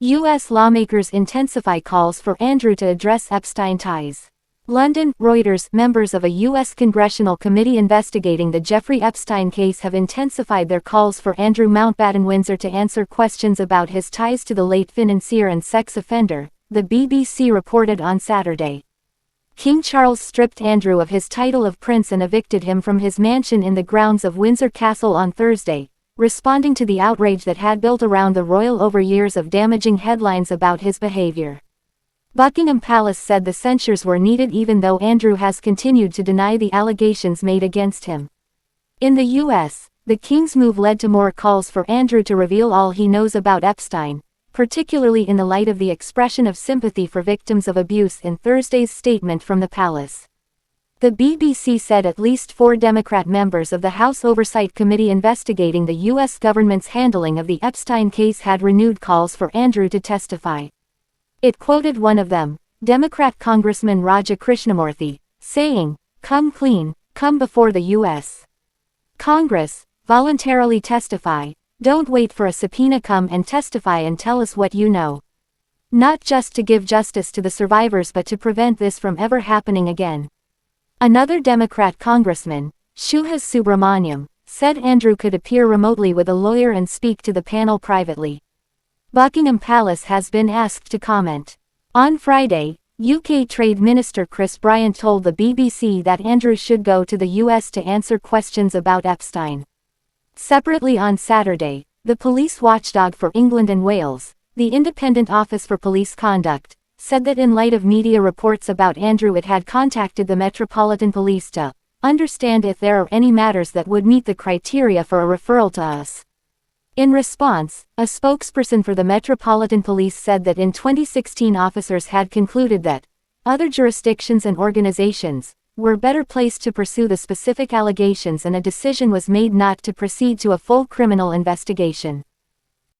U.S. lawmakers intensify calls for Andrew to address Epstein ties. London, Reuters. Members of a U.S. congressional committee investigating the Jeffrey Epstein case have intensified their calls for Andrew Mountbatten Windsor to answer questions about his ties to the late financier and sex offender, the BBC reported on Saturday. King Charles stripped Andrew of his title of prince and evicted him from his mansion in the grounds of Windsor Castle on Thursday, responding to the outrage that had built around the royal over years of damaging headlines about his behavior. Buckingham Palace said the censures were needed even though Andrew has continued to deny the allegations made against him. In the U.S., the King's move led to more calls for Andrew to reveal all he knows about Epstein, particularly in the light of the expression of sympathy for victims of abuse in Thursday's statement from the palace. The BBC said at least 4 Democrat members of the House Oversight Committee investigating the U.S. government's handling of the Epstein case had renewed calls for Andrew to testify. It quoted one of them, Democrat Congressman Raja Krishnamurthy, saying, "Come clean, come before the U.S. Congress, voluntarily testify, don't wait for a subpoena, come and testify and tell us what you know. Not just to give justice to the survivors but to prevent this from ever happening again." Another Democrat congressman, Suhas Subramaniam, said Andrew could appear remotely with a lawyer and speak to the panel privately. Buckingham Palace has been asked to comment. On Friday, UK Trade Minister Chris Bryant told the BBC that Andrew should go to the US to answer questions about Epstein. Separately on Saturday, the police watchdog for England and Wales, the Independent Office for Police Conduct, said that in light of media reports about Andrew it had contacted the Metropolitan Police to understand if there are any matters that would meet the criteria for a referral to us. In response, a spokesperson for the Metropolitan Police said that in 2016 officers had concluded that other jurisdictions and organizations were better placed to pursue the specific allegations and a decision was made not to proceed to a full criminal investigation.